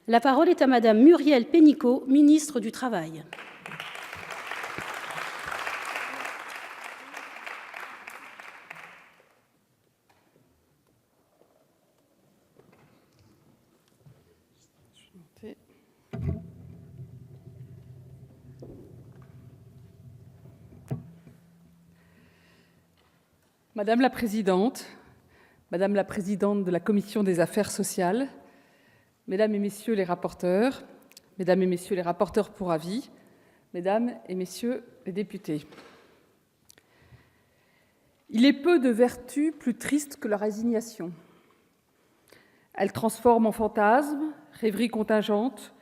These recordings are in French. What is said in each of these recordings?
La parole est à Madame Muriel Pénicaud, ministre du Travail. Madame la Présidente de la Commission des Affaires sociales, Mesdames et Messieurs les rapporteurs, Mesdames et Messieurs les rapporteurs pour avis, Mesdames et Messieurs les députés. Il est peu de vertus plus tristes que la résignation. Elle transforme en fantasmes, rêveries contingentes,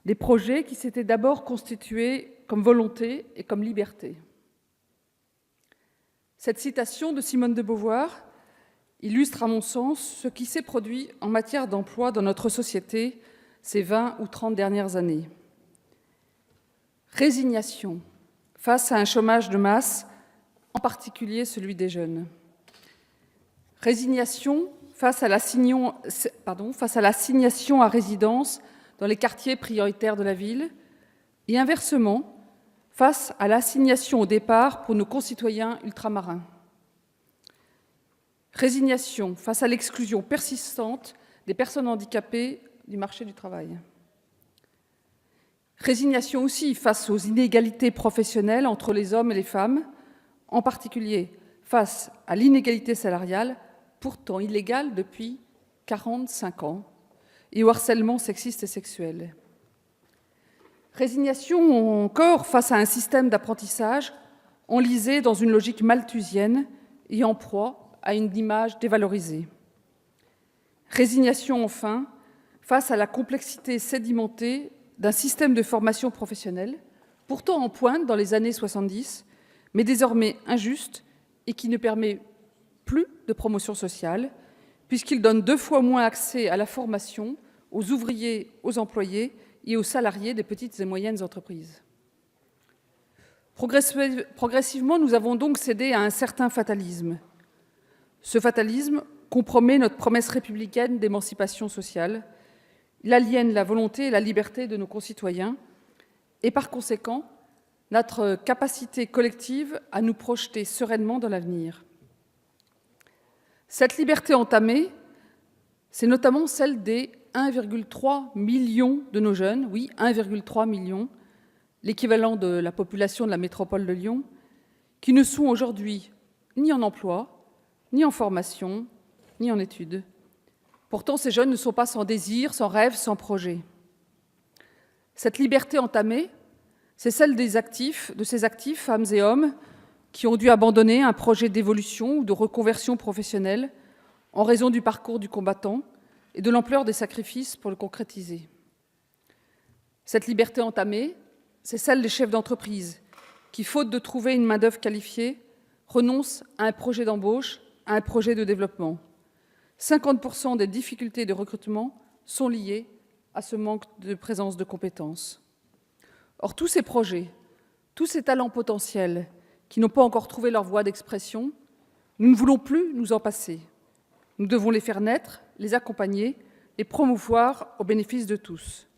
des projets qui s'étaient d'abord constitués comme volonté et comme liberté. Cette citation de Simone de Beauvoir illustre, à mon sens, ce qui s'est produit en matière d'emploi dans notre société ces 20 ou 30 dernières années. Résignation face à un chômage de masse, en particulier celui des jeunes. Résignation face à l'assignation à résidence dans les quartiers prioritaires de la ville et inversement, face à l'assignation au départ pour nos concitoyens ultramarins. Résignation face à l'exclusion persistante des personnes handicapées du marché du travail. Résignation aussi face aux inégalités professionnelles entre les hommes et les femmes, en particulier face à l'inégalité salariale, pourtant illégale depuis 45 ans, et au harcèlement sexiste et sexuel. Résignation encore face à un système d'apprentissage enlisé dans une logique malthusienne et en proie à une image dévalorisée. Résignation enfin face à la complexité sédimentée d'un système de formation professionnelle, pourtant en pointe dans les années 70, mais désormais injuste et qui ne permet plus de promotion sociale, puisqu'il donne 2 fois moins accès à la formation aux ouvriers, aux employés et aux salariés des petites et moyennes entreprises. Progressivement, nous avons donc cédé à un certain fatalisme. Ce fatalisme compromet notre promesse républicaine d'émancipation sociale. Il aliène la volonté et la liberté de nos concitoyens et, par conséquent, notre capacité collective à nous projeter sereinement dans l'avenir. Cette liberté entamée, c'est notamment celle des 1,3 million de nos jeunes, oui, 1,3 million, l'équivalent de la population de la métropole de Lyon, qui ne sont aujourd'hui ni en emploi, ni en formation, ni en études. Pourtant, ces jeunes ne sont pas sans désir, sans rêve, sans projet. Cette liberté entamée, c'est celle de ces actifs, femmes et hommes, qui ont dû abandonner un projet d'évolution ou de reconversion professionnelle en raison du parcours du combattant et de l'ampleur des sacrifices pour le concrétiser. Cette liberté entamée, c'est celle des chefs d'entreprise qui, faute de trouver une main-d'œuvre qualifiée, renoncent à un projet d'embauche, à un projet de développement. 50% des difficultés de recrutement sont liées à ce manque de présence de compétences. Or, tous ces projets, tous ces talents potentiels qui n'ont pas encore trouvé leur voie d'expression, nous ne voulons plus nous en passer. Nous devons les faire naître, les accompagner, les promouvoir au bénéfice de tous.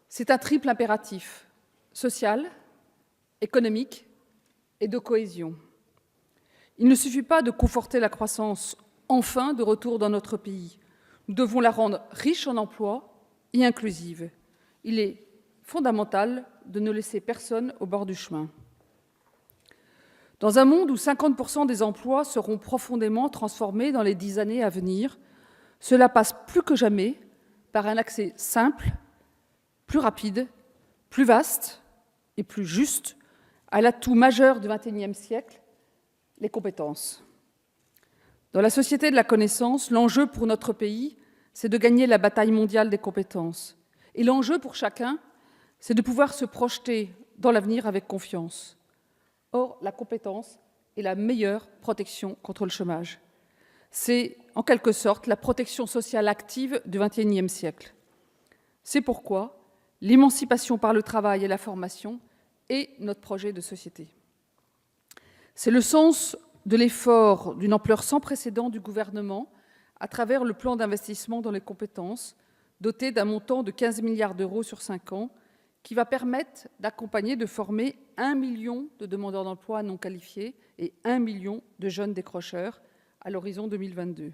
C'est un triple impératif, social, économique et de cohésion. Il ne suffit pas de conforter la croissance enfin de retour dans notre pays. Nous devons la rendre riche en emplois et inclusive. Il est fondamental de ne laisser personne au bord du chemin. Dans un monde où 50% des emplois seront profondément transformés dans les 10 années à venir, cela passe plus que jamais par un accès simple, plus rapide, plus vaste et plus juste à l'atout majeur du XXIe siècle, les compétences. Dans la société de la connaissance, l'enjeu pour notre pays, c'est de gagner la bataille mondiale des compétences. Et l'enjeu pour chacun, c'est de pouvoir se projeter dans l'avenir avec confiance. Or, la compétence est la meilleure protection contre le chômage. C'est, en quelque sorte, la protection sociale active du XXIe siècle. C'est pourquoi l'émancipation par le travail et la formation est notre projet de société. C'est le sens de l'effort d'une ampleur sans précédent du gouvernement à travers le plan d'investissement dans les compétences doté d'un montant de 15 milliards d'euros sur 5 ans, qui va permettre d'accompagner, de former 1 million de demandeurs d'emploi non qualifiés et 1 million de jeunes décrocheurs à l'horizon 2022.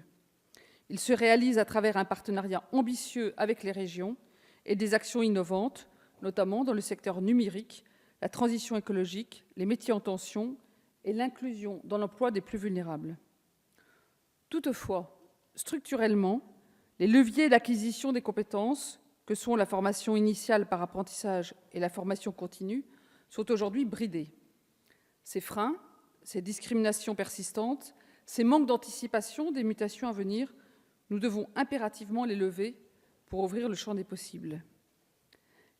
Il se réalise à travers un partenariat ambitieux avec les régions et des actions innovantes, notamment dans le secteur numérique, la transition écologique, les métiers en tension et l'inclusion dans l'emploi des plus vulnérables. Toutefois, structurellement, les leviers d'acquisition des compétences, que sont la formation initiale par apprentissage et la formation continue, sont aujourd'hui bridés. Ces freins, ces discriminations persistantes, ces manques d'anticipation des mutations à venir, nous devons impérativement les lever pour ouvrir le champ des possibles.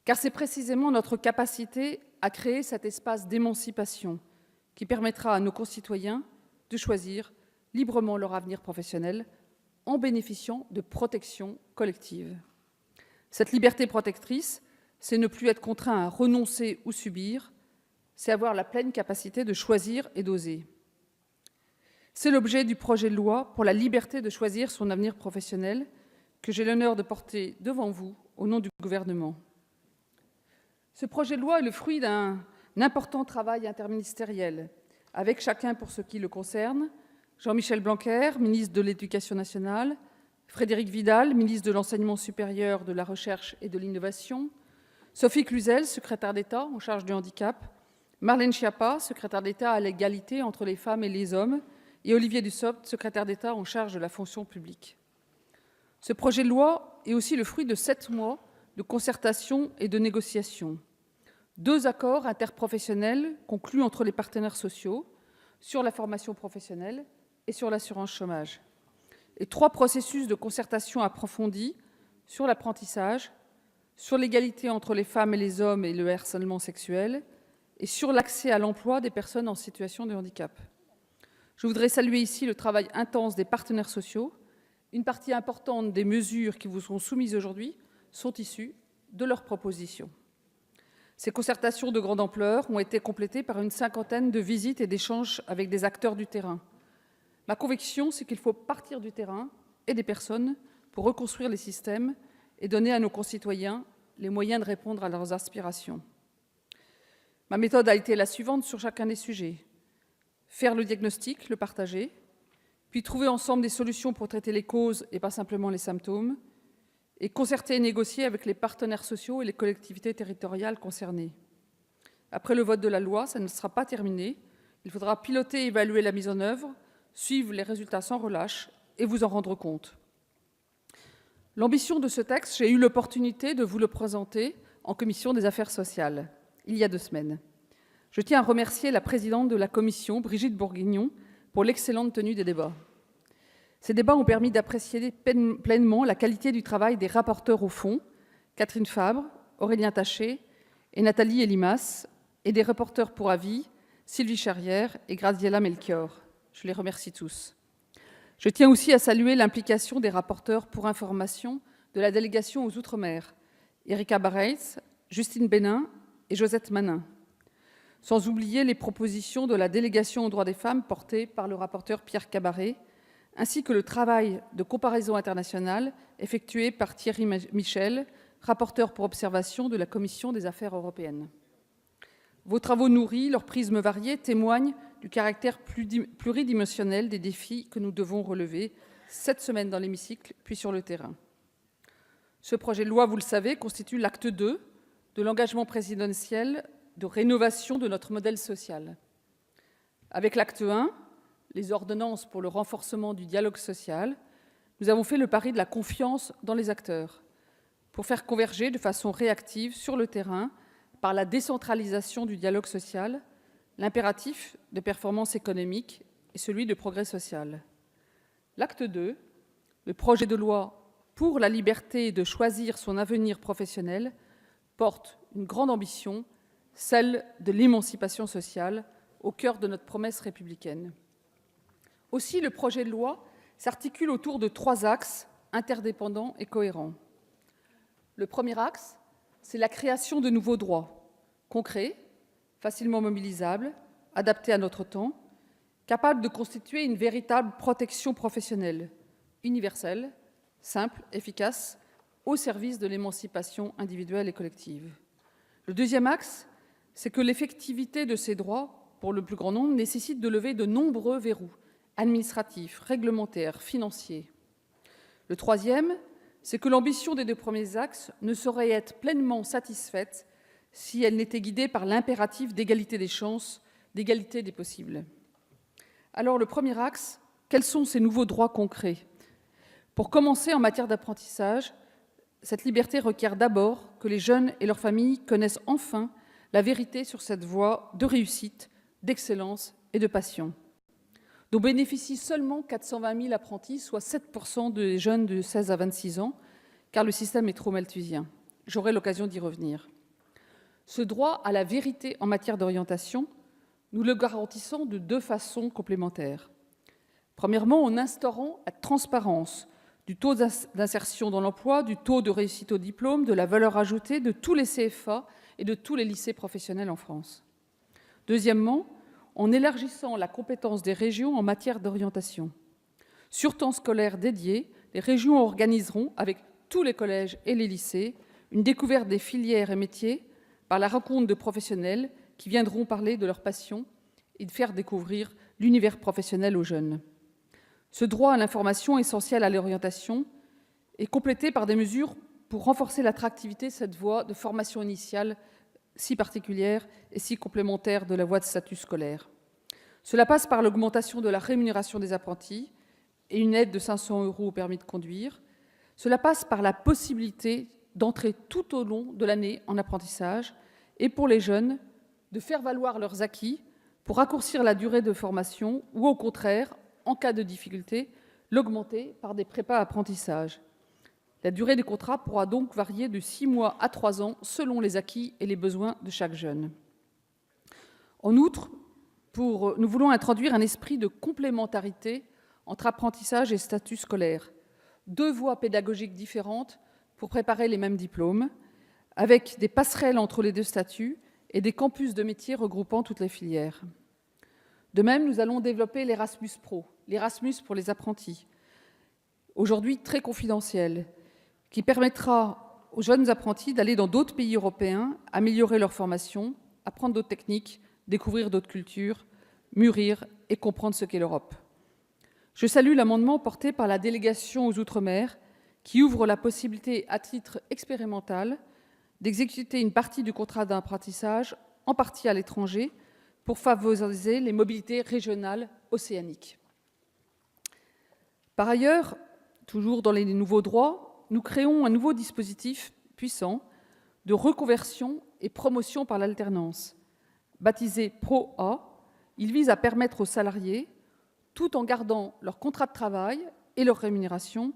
Car c'est précisément notre capacité à créer cet espace d'émancipation qui permettra à nos concitoyens de choisir librement leur avenir professionnel en bénéficiant de protections collectives. Cette liberté protectrice, c'est ne plus être contraint à renoncer ou subir, c'est avoir la pleine capacité de choisir et d'oser. C'est l'objet du projet de loi pour la liberté de choisir son avenir professionnel que j'ai l'honneur de porter devant vous au nom du gouvernement. Ce projet de loi est le fruit d'un important travail interministériel, avec chacun pour ce qui le concerne, Jean-Michel Blanquer, ministre de l'Éducation nationale, Frédérique Vidal, ministre de l'Enseignement supérieur, de la Recherche et de l'Innovation, Sophie Cluzel, secrétaire d'État en charge du handicap, Marlène Schiappa, secrétaire d'État à l'égalité entre les femmes et les hommes, et Olivier Dussopt, secrétaire d'État en charge de la fonction publique. Ce projet de loi est aussi le fruit de 7 mois de concertation et de négociations. 2 accords interprofessionnels conclus entre les partenaires sociaux sur la formation professionnelle et sur l'assurance chômage, et 3 processus de concertation approfondis sur l'apprentissage, sur l'égalité entre les femmes et les hommes et le harcèlement sexuel, et sur l'accès à l'emploi des personnes en situation de handicap. Je voudrais saluer ici le travail intense des partenaires sociaux. Une partie importante des mesures qui vous sont soumises aujourd'hui sont issues de leurs propositions. Ces concertations de grande ampleur ont été complétées par une 50aine de visites et d'échanges avec des acteurs du terrain. Ma conviction, c'est qu'il faut partir du terrain et des personnes pour reconstruire les systèmes et donner à nos concitoyens les moyens de répondre à leurs aspirations. Ma méthode a été la suivante sur chacun des sujets. Faire le diagnostic, le partager, puis trouver ensemble des solutions pour traiter les causes et pas simplement les symptômes, et concerter et négocier avec les partenaires sociaux et les collectivités territoriales concernées. Après le vote de la loi, ça ne sera pas terminé. Il faudra piloter et évaluer la mise en œuvre, suivre les résultats sans relâche et vous en rendre compte. L'ambition de ce texte, j'ai eu l'opportunité de vous le présenter en commission des affaires sociales, il y a 2 semaines. Je tiens à remercier la présidente de la commission, Brigitte Bourguignon, pour l'excellente tenue des débats. Ces débats ont permis d'apprécier pleinement la qualité du travail des rapporteurs au fond, Catherine Fabre, Aurélien Taché et Nathalie Elimas, et des rapporteurs pour avis, Sylvie Charrière et Graziella Melchior. Je les remercie tous. Je tiens aussi à saluer l'implication des rapporteurs pour information de la délégation aux Outre-mer, Erika Bareitz, Justine Bénin et Josette Manin, sans oublier les propositions de la délégation aux droits des femmes portées par le rapporteur Pierre Cabaret, ainsi que le travail de comparaison internationale effectué par Thierry Michel, rapporteur pour observation de la Commission des affaires européennes. Vos travaux nourris, leurs prismes variés, témoignent du caractère pluridimensionnel des défis que nous devons relever cette semaine dans l'hémicycle, puis sur le terrain. Ce projet de loi, vous le savez, constitue l'acte 2 de l'engagement présidentiel de rénovation de notre modèle social. Avec l'acte 1, les ordonnances pour le renforcement du dialogue social, nous avons fait le pari de la confiance dans les acteurs pour faire converger de façon réactive sur le terrain, par la décentralisation du dialogue social, l'impératif de performance économique et celui de progrès social. L'acte 2, le projet de loi pour la liberté de choisir son avenir professionnel, porte une grande ambition, celle de l'émancipation sociale, au cœur de notre promesse républicaine. Aussi, le projet de loi s'articule autour de 3 axes interdépendants et cohérents. Le premier axe, c'est la création de nouveaux droits, concrets, facilement mobilisables, adaptés à notre temps, capables de constituer une véritable protection professionnelle, universelle, simple, efficace, au service de l'émancipation individuelle et collective. Le deuxième axe, c'est que l'effectivité de ces droits, pour le plus grand nombre, nécessite de lever de nombreux verrous administratifs, réglementaires, financiers. Le troisième, c'est que l'ambition des deux premiers axes ne saurait être pleinement satisfaite si elle n'était guidée par l'impératif d'égalité des chances, d'égalité des possibles. Alors, le premier axe, quels sont ces nouveaux droits concrets ? Pour commencer, en matière d'apprentissage, cette liberté requiert d'abord que les jeunes et leurs familles connaissent enfin la vérité sur cette voie de réussite, d'excellence et de passion, dont bénéficient seulement 420 000 apprentis, soit 7% des jeunes de 16 à 26 ans, car le système est trop malthusien. J'aurai l'occasion d'y revenir. Ce droit à la vérité en matière d'orientation, nous le garantissons de deux façons complémentaires. Premièrement, en instaurant la transparence du taux d'insertion dans l'emploi, du taux de réussite au diplôme, de la valeur ajoutée de tous les CFA et de tous les lycées professionnels en France. Deuxièmement, en élargissant la compétence des régions en matière d'orientation. Sur temps scolaire dédié, les régions organiseront, avec tous les collèges et les lycées, une découverte des filières et métiers par la rencontre de professionnels qui viendront parler de leur passion et de faire découvrir l'univers professionnel aux jeunes. Ce droit à l'information essentiel à l'orientation est complété par des mesures pour renforcer l'attractivité de cette voie de formation initiale si particulière et si complémentaire de la voie de statut scolaire. Cela passe par l'augmentation de la rémunération des apprentis et une aide de 500 € au permis de conduire. Cela passe par la possibilité d'entrer tout au long de l'année en apprentissage et pour les jeunes de faire valoir leurs acquis pour raccourcir la durée de formation ou au contraire, en cas de difficulté, l'augmenter par des prépas apprentissage. La durée des contrats pourra donc varier de 6 mois à 3 ans selon les acquis et les besoins de chaque jeune. En outre, nous voulons introduire un esprit de complémentarité entre apprentissage et statut scolaire. Deux voies pédagogiques différentes pour préparer les mêmes diplômes, avec des passerelles entre les deux statuts et des campus de métiers regroupant toutes les filières. De même, nous allons développer l'Erasmus Pro, l'Erasmus pour les apprentis, aujourd'hui très confidentiel, qui permettra aux jeunes apprentis d'aller dans d'autres pays européens, améliorer leur formation, apprendre d'autres techniques, découvrir d'autres cultures, mûrir et comprendre ce qu'est l'Europe. Je salue l'amendement porté par la délégation aux Outre-mer qui ouvre la possibilité, à titre expérimental, d'exécuter une partie du contrat d'apprentissage, en partie à l'étranger, pour favoriser les mobilités régionales océaniques. Par ailleurs, toujours dans les nouveaux droits, nous créons un nouveau dispositif puissant de reconversion et promotion par l'alternance. Baptisé Pro-A, il vise à permettre aux salariés, tout en gardant leur contrat de travail et leur rémunération,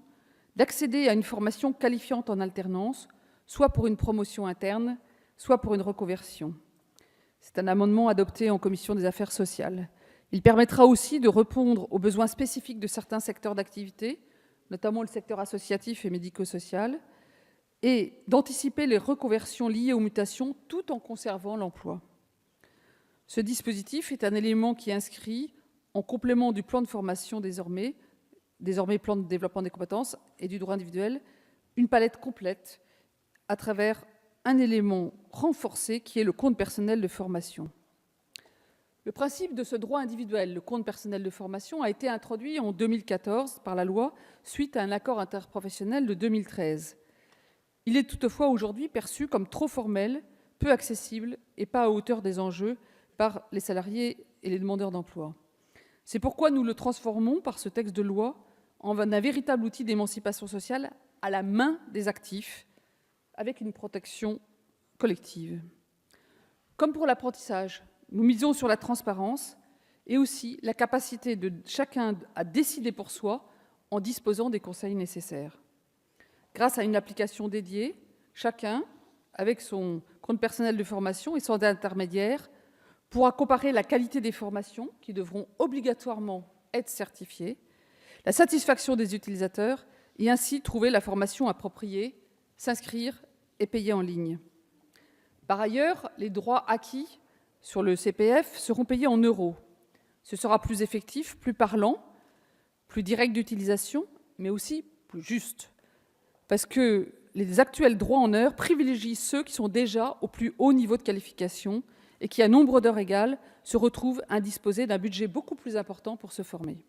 d'accéder à une formation qualifiante en alternance, soit pour une promotion interne, soit pour une reconversion. C'est un amendement adopté en commission des affaires sociales. Il permettra aussi de répondre aux besoins spécifiques de certains secteurs d'activité, notamment le secteur associatif et médico-social, et d'anticiper les reconversions liées aux mutations tout en conservant l'emploi. Ce dispositif est un élément qui inscrit, en complément du plan de formation désormais plan de développement des compétences et du droit individuel, une palette complète à travers un élément renforcé qui est le compte personnel de formation. Le principe de ce droit individuel, le compte personnel de formation, a été introduit en 2014 par la loi suite à un accord interprofessionnel de 2013. Il est toutefois aujourd'hui perçu comme trop formel, peu accessible et pas à hauteur des enjeux par les salariés et les demandeurs d'emploi. C'est pourquoi nous le transformons par ce texte de loi en un véritable outil d'émancipation sociale à la main des actifs, avec une protection collective. Comme pour l'apprentissage, nous misons sur la transparence et aussi la capacité de chacun à décider pour soi en disposant des conseils nécessaires. Grâce à une application dédiée, chacun, avec son compte personnel de formation et son intermédiaire, pourra comparer la qualité des formations qui devront obligatoirement être certifiées, la satisfaction des utilisateurs et ainsi trouver la formation appropriée, s'inscrire et payer en ligne. Par ailleurs, les droits acquis sur le CPF seront payés en euros. Ce sera plus effectif, plus parlant, plus direct d'utilisation, mais aussi plus juste. Parce que les actuels droits en heures privilégient ceux qui sont déjà au plus haut niveau de qualification et qui, à nombre d'heures égales, se retrouvent à disposer d'un budget beaucoup plus important pour se former.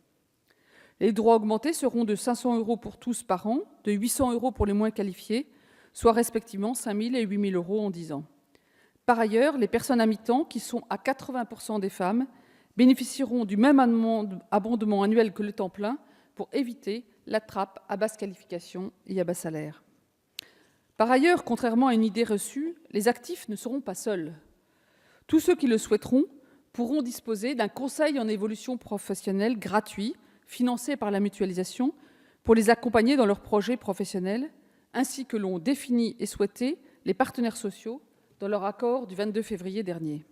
Les droits augmentés seront de 500 € pour tous par an, de 800 € pour les moins qualifiés, soit respectivement 5 000 et 8 000 € en 10 ans. Par ailleurs, les personnes à mi-temps, qui sont à 80% des femmes, bénéficieront du même abondement annuel que le temps plein pour éviter la trappe à basse qualification et à bas salaire. Par ailleurs, contrairement à une idée reçue, les actifs ne seront pas seuls. Tous ceux qui le souhaiteront pourront disposer d'un conseil en évolution professionnelle gratuit, financé par la mutualisation, pour les accompagner dans leurs projets professionnels, ainsi que l'ont défini et souhaité les partenaires sociaux dans leur accord du 22 février dernier.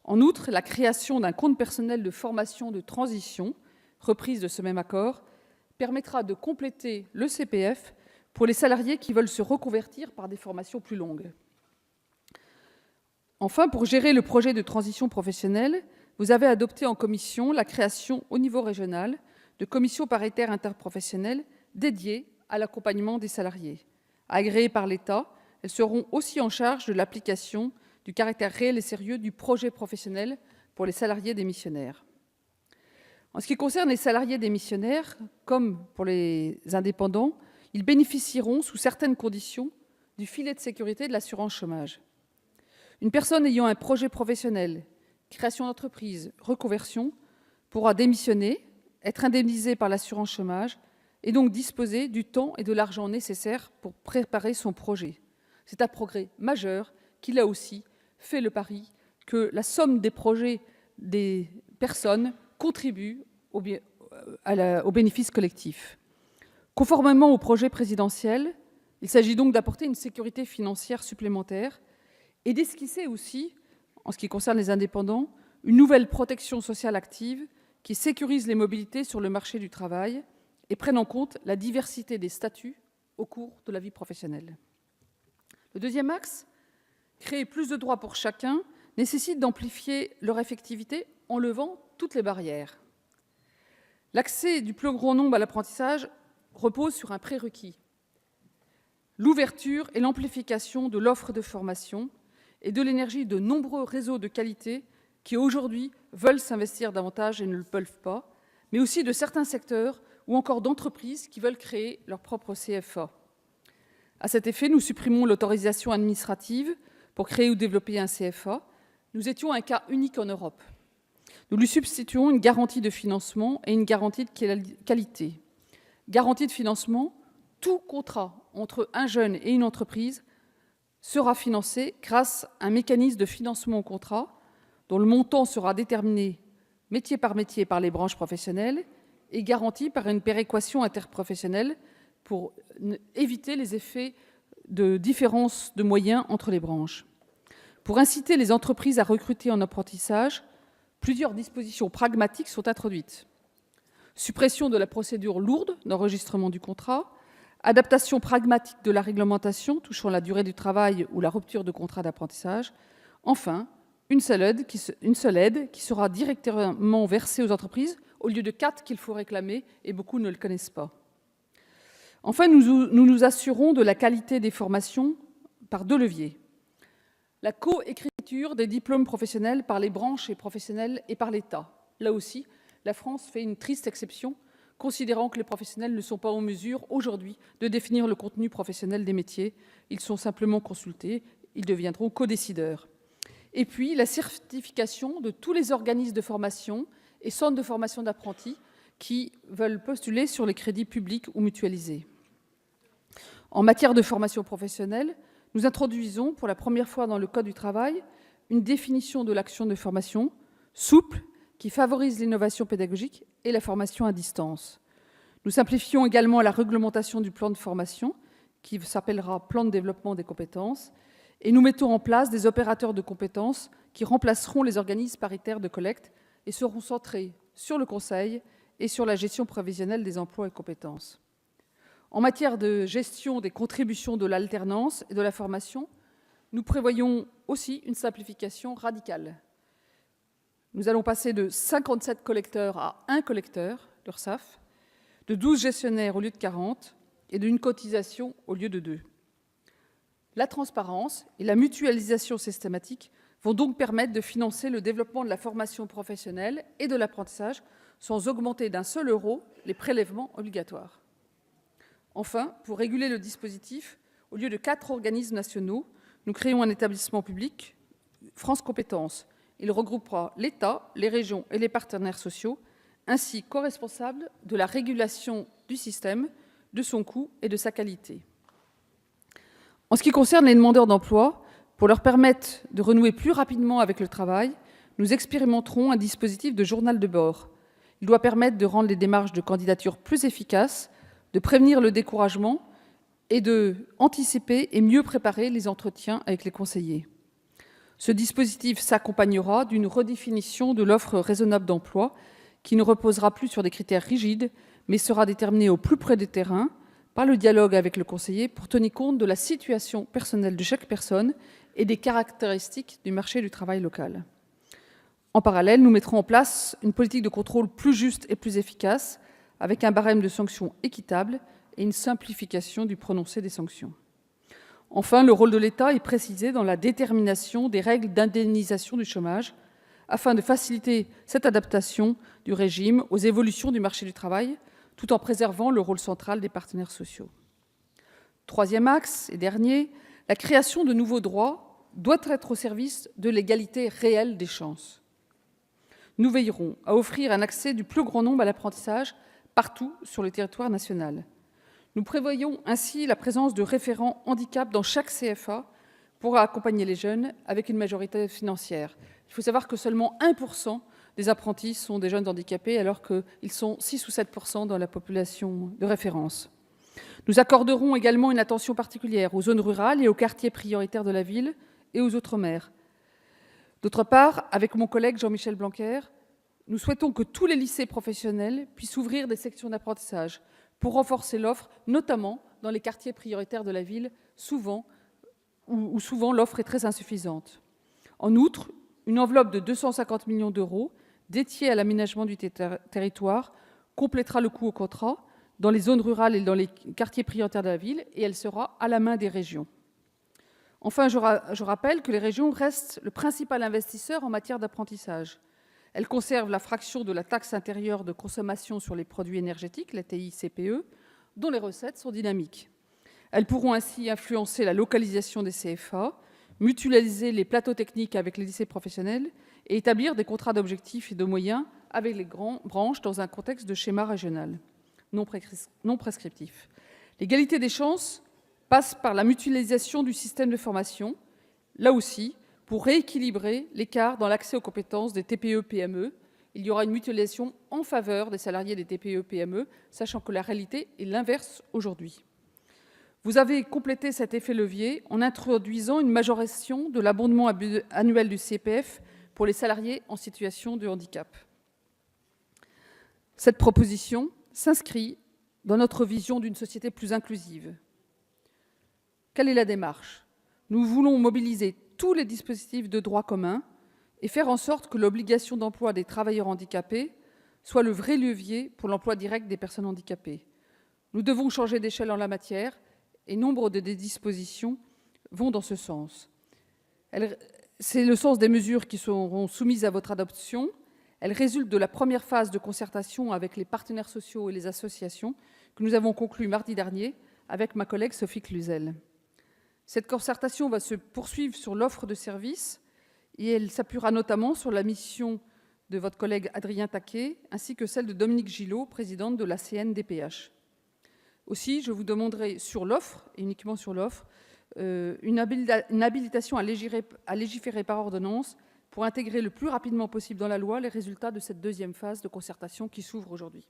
En outre, la création d'un compte personnel de formation de transition, reprise de ce même accord, permettra de compléter le CPF pour les salariés qui veulent se reconvertir par des formations plus longues. Enfin, pour gérer le projet de transition professionnelle, vous avez adopté en commission la création au niveau régional de commissions paritaires interprofessionnelles dédiées à l'accompagnement des salariés. Agréées par l'État, elles seront aussi en charge de l'application du caractère réel et sérieux du projet professionnel pour les salariés démissionnaires. En ce qui concerne les salariés démissionnaires, comme pour les indépendants, ils bénéficieront, sous certaines conditions, du filet de sécurité de l'assurance chômage. Une personne ayant un projet professionnel, création d'entreprise, reconversion, pourra démissionner, être indemnisée par l'assurance chômage et donc disposer du temps et de l'argent nécessaires pour préparer son projet. C'est un progrès majeur qui, là aussi, fait le pari que la somme des projets des personnes contribue au bénéfice collectif. Conformément au projet présidentiel, il s'agit donc d'apporter une sécurité financière supplémentaire et d'esquisser aussi, en ce qui concerne les indépendants, une nouvelle protection sociale active qui sécurise les mobilités sur le marché du travail et prenne en compte la diversité des statuts au cours de la vie professionnelle. Le deuxième axe, créer plus de droits pour chacun, nécessite d'amplifier leur effectivité en levant toutes les barrières. L'accès du plus grand nombre à l'apprentissage repose sur un prérequis: l'ouverture et l'amplification de l'offre de formation et de l'énergie de nombreux réseaux de qualité qui, aujourd'hui, veulent s'investir davantage et ne le peuvent pas, mais aussi de certains secteurs ou encore d'entreprises qui veulent créer leur propre CFA. À cet effet, nous supprimons l'autorisation administrative pour créer ou développer un CFA. Nous étions un cas unique en Europe. Nous lui substituons une garantie de financement et une garantie de qualité. Garantie de financement: tout contrat entre un jeune et une entreprise sera financé grâce à un mécanisme de financement au contrat dont le montant sera déterminé métier par les branches professionnelles et garanti par une péréquation interprofessionnelle pour éviter les effets de différence de moyens entre les branches. Pour inciter les entreprises à recruter en apprentissage, plusieurs dispositions pragmatiques sont introduites. Suppression de la procédure lourde d'enregistrement du contrat, adaptation pragmatique de la réglementation touchant la durée du travail ou la rupture de contrat d'apprentissage. Enfin, une seule aide qui sera directement versée aux entreprises au lieu de 4 qu'il faut réclamer, et beaucoup ne le connaissent pas. Enfin, nous nous assurons de la qualité des formations par 2 leviers. La coécriture des diplômes professionnels par les branches et professionnels et par l'État. Là aussi, la France fait une triste exception, considérant que les professionnels ne sont pas en mesure aujourd'hui de définir le contenu professionnel des métiers. Ils sont simplement consultés, ils deviendront codécideurs. Et puis, la certification de tous les organismes de formation et centres de formation d'apprentis qui veulent postuler sur les crédits publics ou mutualisés. En matière de formation professionnelle, nous introduisons pour la première fois dans le Code du travail une définition de l'action de formation souple qui favorise l'innovation pédagogique et la formation à distance. Nous simplifions également la réglementation du plan de formation qui s'appellera plan de développement des compétences et nous mettons en place des opérateurs de compétences qui remplaceront les organismes paritaires de collecte et seront centrés sur le conseil et sur la gestion prévisionnelle des emplois et compétences. En matière de gestion des contributions de l'alternance et de la formation, nous prévoyons aussi une simplification radicale. Nous allons passer de 57 collecteurs à 1 collecteur, l'URSSAF, de 12 gestionnaires au lieu de 40 et d'une cotisation au lieu de 2. La transparence et la mutualisation systématique vont donc permettre de financer le développement de la formation professionnelle et de l'apprentissage sans augmenter d'un seul euro les prélèvements obligatoires. Enfin, pour réguler le dispositif, au lieu de 4 organismes nationaux, nous créons un établissement public, France Compétences. Il regroupera l'État, les régions et les partenaires sociaux, ainsi co-responsables de la régulation du système, de son coût et de sa qualité. En ce qui concerne les demandeurs d'emploi, pour leur permettre de renouer plus rapidement avec le travail, nous expérimenterons un dispositif de journal de bord. Il doit permettre de rendre les démarches de candidature plus efficaces, de prévenir le découragement et d'anticiper et mieux préparer les entretiens avec les conseillers. Ce dispositif s'accompagnera d'une redéfinition de l'offre raisonnable d'emploi qui ne reposera plus sur des critères rigides, mais sera déterminée au plus près du terrain, par le dialogue avec le conseiller pour tenir compte de la situation personnelle de chaque personne et des caractéristiques du marché du travail local. En parallèle, nous mettrons en place une politique de contrôle plus juste et plus efficace, avec un barème de sanctions équitable et une simplification du prononcé des sanctions. Enfin, le rôle de l'État est précisé dans la détermination des règles d'indemnisation du chômage, afin de faciliter cette adaptation du régime aux évolutions du marché du travail, tout en préservant le rôle central des partenaires sociaux. Troisième axe et dernier, la création de nouveaux droits doit être au service de l'égalité réelle des chances. Nous veillerons à offrir un accès du plus grand nombre à l'apprentissage partout sur le territoire national. Nous prévoyons ainsi la présence de référents handicap dans chaque CFA pour accompagner les jeunes avec une majorité financière. Il faut savoir que seulement 1% des apprentis sont des jeunes handicapés, alors qu'ils sont 6 ou 7% dans la population de référence. Nous accorderons également une attention particulière aux zones rurales et aux quartiers prioritaires de la ville et aux outre-mer. D'autre part, avec mon collègue Jean-Michel Blanquer, nous souhaitons que tous les lycées professionnels puissent ouvrir des sections d'apprentissage pour renforcer l'offre, notamment dans les quartiers prioritaires de la ville, où souvent l'offre est très insuffisante. En outre, une enveloppe de 250 millions d'euros dédiée à l'aménagement du territoire complétera le coût au contrat dans les zones rurales et dans les quartiers prioritaires de la ville, et elle sera à la main des régions. Enfin, je rappelle que les régions restent le principal investisseur en matière d'apprentissage. Elles conservent la fraction de la taxe intérieure de consommation sur les produits énergétiques, la TICPE, dont les recettes sont dynamiques. Elles pourront ainsi influencer la localisation des CFA, mutualiser les plateaux techniques avec les lycées professionnels et établir des contrats d'objectifs et de moyens avec les grandes branches dans un contexte de schéma régional non prescriptif. L'égalité des chances passe par la mutualisation du système de formation, là aussi, pour rééquilibrer l'écart dans l'accès aux compétences des TPE-PME. Il y aura une mutualisation en faveur des salariés des TPE-PME, sachant que la réalité est l'inverse aujourd'hui. Vous avez complété cet effet levier en introduisant une majoration de l'abondement annuel du CPF pour les salariés en situation de handicap. Cette proposition s'inscrit dans notre vision d'une société plus inclusive. Quelle est la démarche ? Nous voulons mobiliser tous les dispositifs de droit commun et faire en sorte que l'obligation d'emploi des travailleurs handicapés soit le vrai levier pour l'emploi direct des personnes handicapées. Nous devons changer d'échelle en la matière et nombre de dispositions vont dans ce sens. C'est le sens des mesures qui seront soumises à votre adoption. Elles résultent de la première phase de concertation avec les partenaires sociaux et les associations que nous avons conclue mardi dernier avec ma collègue Sophie Cluzel. Cette concertation va se poursuivre sur l'offre de services et elle s'appuiera notamment sur la mission de votre collègue Adrien Taquet ainsi que celle de Dominique Gillot, présidente de la CNDPH. Aussi, je vous demanderai sur l'offre, et uniquement sur l'offre, une habilitation à légiférer par ordonnance pour intégrer le plus rapidement possible dans la loi les résultats de cette deuxième phase de concertation qui s'ouvre aujourd'hui.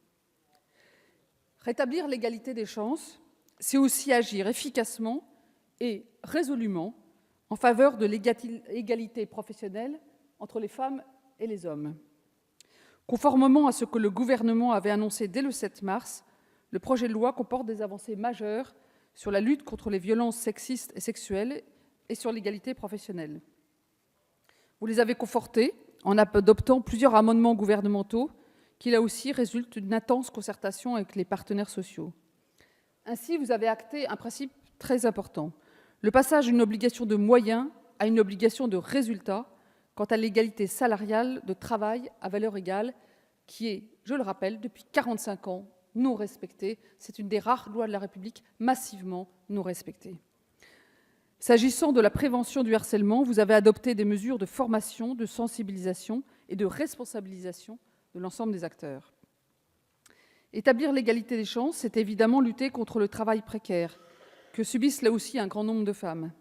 Rétablir l'égalité des chances, c'est aussi agir efficacement et résolument en faveur de l'égalité professionnelle entre les femmes et les hommes. Conformément à ce que le gouvernement avait annoncé dès le 7 mars, le projet de loi comporte des avancées majeures sur la lutte contre les violences sexistes et sexuelles et sur l'égalité professionnelle. Vous les avez confortées en adoptant plusieurs amendements gouvernementaux qui, là aussi, résultent d'une intense concertation avec les partenaires sociaux. Ainsi, vous avez acté un principe très important. Le passage d'une obligation de moyens à une obligation de résultat quant à l'égalité salariale de travail à valeur égale, qui est, je le rappelle, depuis 45 ans, non respectée. C'est une des rares lois de la République massivement non respectée. S'agissant de la prévention du harcèlement, vous avez adopté des mesures de formation, de sensibilisation et de responsabilisation de l'ensemble des acteurs. Établir l'égalité des chances, c'est évidemment lutter contre le travail précaire, que subissent là aussi un grand nombre de femmes.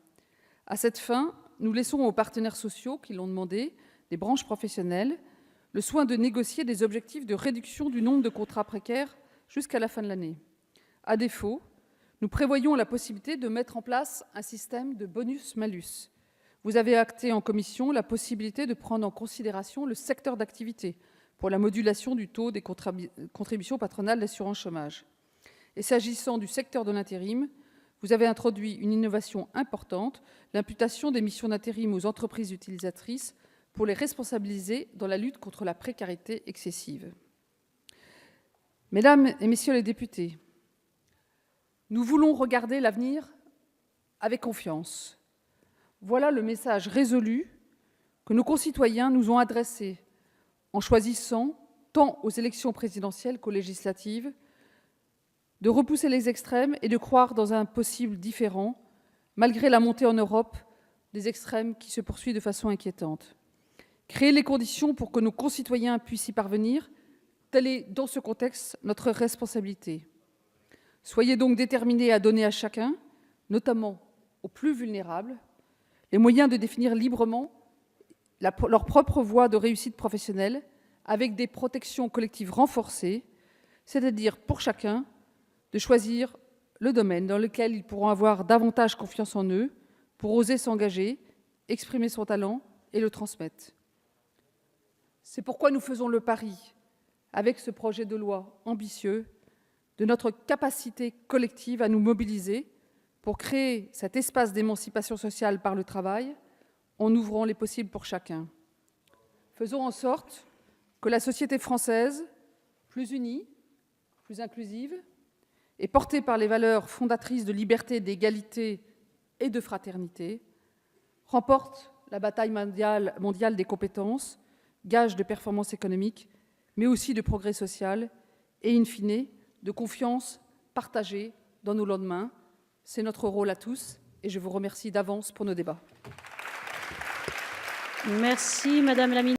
À cette fin, nous laissons aux partenaires sociaux qui l'ont demandé, des branches professionnelles, le soin de négocier des objectifs de réduction du nombre de contrats précaires jusqu'à la fin de l'année. À défaut, nous prévoyons la possibilité de mettre en place un système de bonus-malus. Vous avez acté en commission la possibilité de prendre en considération le secteur d'activité pour la modulation du taux des contributions patronales d'assurance chômage. Et s'agissant du secteur de l'intérim, vous avez introduit une innovation importante, l'imputation des missions d'intérim aux entreprises utilisatrices pour les responsabiliser dans la lutte contre la précarité excessive. Mesdames et messieurs les députés, nous voulons regarder l'avenir avec confiance. Voilà le message résolu que nos concitoyens nous ont adressé en choisissant, tant aux élections présidentielles qu'aux législatives, de repousser les extrêmes et de croire dans un possible différent, malgré la montée en Europe des extrêmes qui se poursuit de façon inquiétante. Créer les conditions pour que nos concitoyens puissent y parvenir, telle est, dans ce contexte, notre responsabilité. Soyez donc déterminés à donner à chacun, notamment aux plus vulnérables, les moyens de définir librement leur propre voie de réussite professionnelle avec des protections collectives renforcées, c'est-à-dire pour chacun de choisir le domaine dans lequel ils pourront avoir davantage confiance en eux pour oser s'engager, exprimer son talent et le transmettre. C'est pourquoi nous faisons le pari, avec ce projet de loi ambitieux, de notre capacité collective à nous mobiliser pour créer cet espace d'émancipation sociale par le travail en ouvrant les possibles pour chacun. Faisons en sorte que la société française, plus unie, plus inclusive et portée par les valeurs fondatrices de liberté, d'égalité et de fraternité, remporte la bataille mondiale des compétences, gage de performance économique, mais aussi de progrès social et, in fine, de confiance partagée dans nos lendemains. C'est notre rôle à tous et je vous remercie d'avance pour nos débats. Merci, Madame la Ministre.